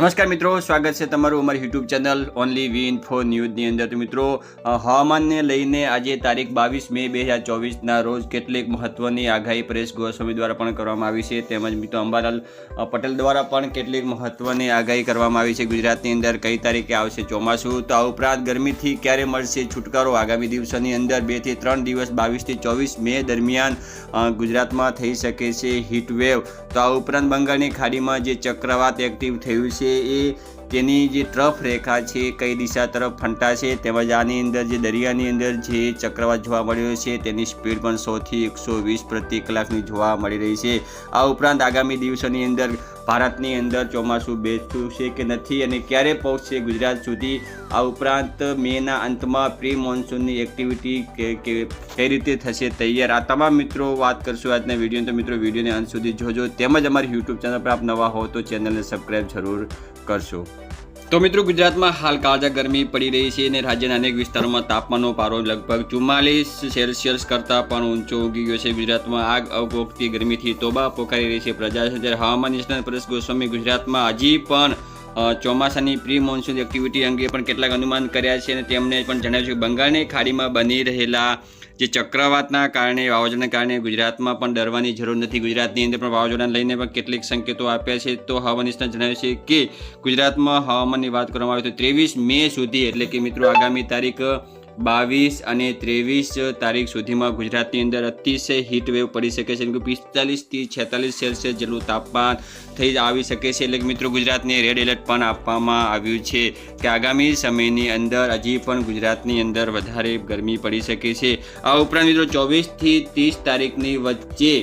નમસ્કાર મિત્રો, સ્વાગત છે તમારું અમારી યુટ્યુબ ચેનલ ઓનલી વી ઇન્ફો ન્યૂઝની અંદર। તો મિત્રો, હવામાનને લઈને આજે તારીખ 22 મે 2024ના રોજ કેટલીક મહત્વની આગાહી પરેશ ગોસ્વામી દ્વારા પણ કરવામાં આવી છે, તેમજ મિત્રો અંબાલાલ પટેલ દ્વારા પણ કેટલીક મહત્વની આગાહી કરવામાં આવી છે। ગુજરાતની અંદર કઈ તારીખે આવશે ચોમાસું, તો આ ઉપરાંત ગરમીથી ક્યારે મળશે છુટકારો, આગામી દિવસોની અંદર 2 થી 3 દિવસ 22 થી 24 મે દરમિયાન ગુજરાતમાં થઈ શકે છે હીટ વેવ। તો આ ઉપરાંત બંગાળની ખાડીમાં જે ચક્રવાત એક્ટિવ થયું છે એ તેની જે ટ્રફ રેખા છે કઈ દિશા તરફ ફંટાશે, તેમજ આની અંદર જે દરિયાની અંદર જે ચક્રવાત જોવા મળ્યો છે તેની સ્પીડ પણ 100 થી 120 પ્રતિ કલાકની જોવા મળી રહી છે। આ ઉપરાંત આગામી દિવસોની અંદર ભારતની અંદર ચોમાસું બેસતું છે કે નથી અને ક્યારે પહોંચશે ગુજરાત સુધી, આ ઉપરાંત મેના અંતમાં પ્રી મોન્સૂનની એક્ટિવિટી કઈ રીતે થશે તૈયાર, આ તમામ મિત્રો વાત કરશું આજના વિડીયો। તો મિત્રો વિડીયોને અંત સુધી જોજો, તેમજ અમારી યુટ્યુબ ચેનલ પર આપ નવા હો તો ચેનલને સબસ્ક્રાઈબ જરૂર કરશો। તો મિત્રો, ગુજરાતમાં હાલ કાળઝાળ ગરમી પડી રહી છે અને રાજ્યના અનેક વિસ્તારોમાં તાપમાનનો પારો લગભગ 44 સેલ્સિયસ કરતાં પણ ઊંચો ઉગી ગયો છે। ગુજરાતમાં આગ અગોગતી ગરમીથી તોબા પોકારી રહી છે પ્રજા। જ્યારે હવામાન નિષ્ણાત પરેશ ગોસ્વામી ગુજરાતમાં હજી પણ ચોમાસાની પ્રી મોન્સૂન એક્ટિવિટી અંગે પણ કેટલાક અનુમાન કર્યા છે અને તેમણે પણ જણાવ્યું છે કે બંગાળની ખાડીમાં બની રહેલા જે ચક્રવાતના કારણે, વાવાઝોડાના કારણે ગુજરાતમાં પણ ડરવાની જરૂર નથી। ગુજરાતની અંદર પણ વાવાઝોડાને લઈને પણ કેટલીક સંકેતો આપ્યા છે। તો હવામાન નિષ્ણાત જણાવ્યું છે કે ગુજરાતમાં હવામાનની વાત કરવામાં આવે તો 23 મે સુધી, એટલે કે મિત્રો આગામી તારીખ 22 અને 23 તારીખ સુધીમાં ગુજરાતની અંદર અતિશય હીટ વેવ પડી શકે છે, 45 થી 46 સેલ્સિયસ જેટલું તાપમાન થઈ આવી શકે છે। એટલે કે મિત્રો ગુજરાતને રેડ એલર્ટ પણ આપવામાં આવ્યું છે કે આગામી સમયની અંદર હજી પણ ગુજરાતની અંદર વધારે ગરમી પડી શકે છે। આ ઉપરાંત મિત્રો 24 થી 30 તારીખની વચ્ચે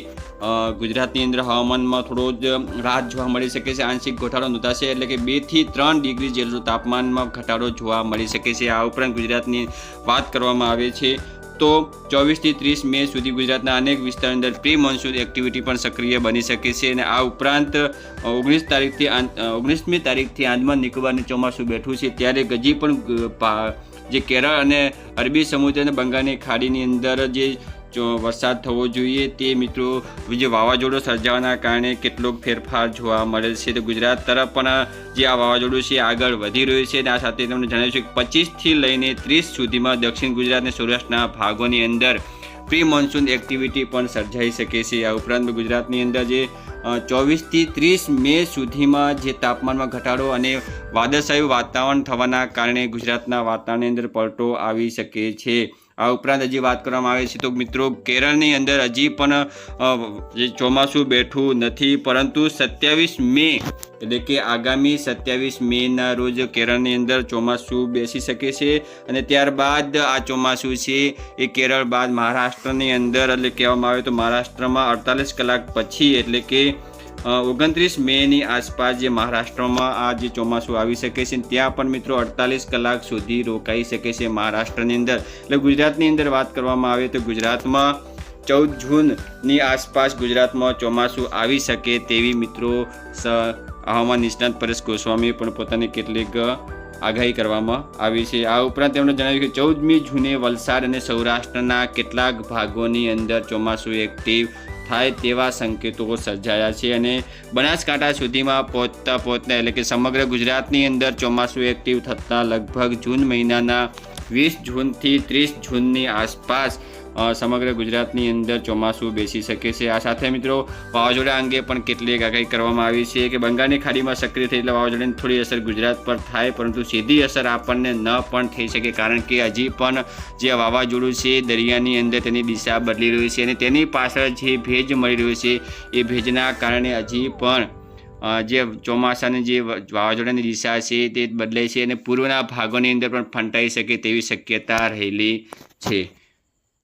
ગુજરાતની અંદર હવામાનમાં થોડો જ રાહત જોવા મળી શકે છે, આંશિક ઘટાડો નોંધાશે, એટલે કે 2 થી 3 ડિગ્રી જેટલું તાપમાનમાં ઘટાડો જોવા મળી શકે છે। આ ઉપરાંત ગુજરાતની વાત કરવામાં આવે છે તો 24 થી 30 મે સુધી ગુજરાતના અનેક વિસ્તારોની અંદર પ્રી મોન્સૂન એક્ટિવિટી પણ સક્રિય બની શકે છે અને આ ઉપરાંત 19મી તારીખથી આંદામાન નિકોબારનું ચોમાસું બેઠું છે, ત્યારે હજી પણ જે કેરળ અને અરબી સમુદ્ર અને બંગાળની ખાડીની અંદર જે વરસાદ થવો જોઈએ તે મિત્રો જે વાવાઝોડું સર્જાવાના કારણે કેટલોક ફેરફાર જોવા મળે છે। તો ગુજરાત તરફ પણ જે આ વાવાઝોડું છે આગળ વધી રહ્યું છે અને આ સાથે તમને જણાવ્યું છે કે 25 થી લઈને 30 સુધીમાં દક્ષિણ ગુજરાત અને સૌરાષ્ટ્રના ભાગોની અંદર પ્રી મોન્સૂન એક્ટિવિટી પણ સર્જાઈ શકે છે। આ ઉપરાંત ગુજરાતની અંદર જે 24 થી 30 મે સુધીમાં જે તાપમાનમાં ઘટાડો અને વાદળછાયું વાતાવરણ થવાના કારણે ગુજરાતના વાતાવરણની અંદર પલટો આવી શકે છે। આ ઉપરાંત હજી વાત કરવામાં આવે છે તો મિત્રો કેરળની અંદર હજી પણ જે ચોમાસું બેઠું નથી, પરંતુ 27 મે એટલે કે આગામી 27 મેના રોજ કેરળની અંદર ચોમાસું બેસી શકે છે અને ત્યારબાદ આ ચોમાસું છે એ કેરળ બાદ મહારાષ્ટ્રની અંદર, એટલે કહેવામાં આવે તો મહારાષ્ટ્રમાં 48 કલાક પછી, એટલે કે 29 મેની આસપાસ જે મહારાષ્ટ્રમાં આ જે ચોમાસું આવી શકે છે, ત્યાં પણ મિત્રો 48 કલાક સુધી રોકાઈ શકે છે મહારાષ્ટ્રની અંદર। એટલે ગુજરાતની અંદર વાત કરવામાં આવે તો ગુજરાતમાં 14 જૂનની આસપાસ ગુજરાતમાં ચોમાસું આવી શકે તેવી મિત્રો હવામાન નિષ્ણાત પરેશ ગોસ્વામીએ પણ પોતાની કેટલીક આગાહી કરવામાં આવી છે। આ ઉપરાંત તેમણે જણાવ્યું કે 14મી જૂને વલસાડ અને સૌરાષ્ટ્રના કેટલાક ભાગોની અંદર ચોમાસું એક્ટિવ થાય તેવા સંકેતો સર્જાયા છે અને બનાસકાંઠા સુધીમાં પહોંચતા એટલે કે સમગ્ર ગુજરાતની અંદર ચોમાસું એક્ટિવ થતાં લગભગ જૂન મહિનાના 20 જૂનથી 30 જૂનની આસપાસ સમગ્ર ગુજરાતની અંદર ચોમાસું બેસી શકે છે। આ સાથે મિત્રો વાવાઝોડા અંગે પણ કેટલીક આગાહી કરવામાં આવી છે કે બંગાળની ખાડીમાં સક્રિય થયેલા વાવાઝોડાની થોડી અસર ગુજરાત પર થાય, પરંતુ સીધી અસર આપણને ન પણ થઈ શકે, કારણ કે હજી પણ જે વાવાઝોડું છે દરિયાની અંદર તેની દિશા બદલી રહ્યું છે અને તેની પાછળ જે ભેજ મળી રહ્યો છે એ ભેજના કારણે હજી પણ જે ચોમાસાની જે વાવાઝોડાની દિશા છે તે બદલાય છે અને પૂર્વના ભાગોની અંદર પણ ફંટાઈ શકે તેવી શક્યતા રહેલી છે।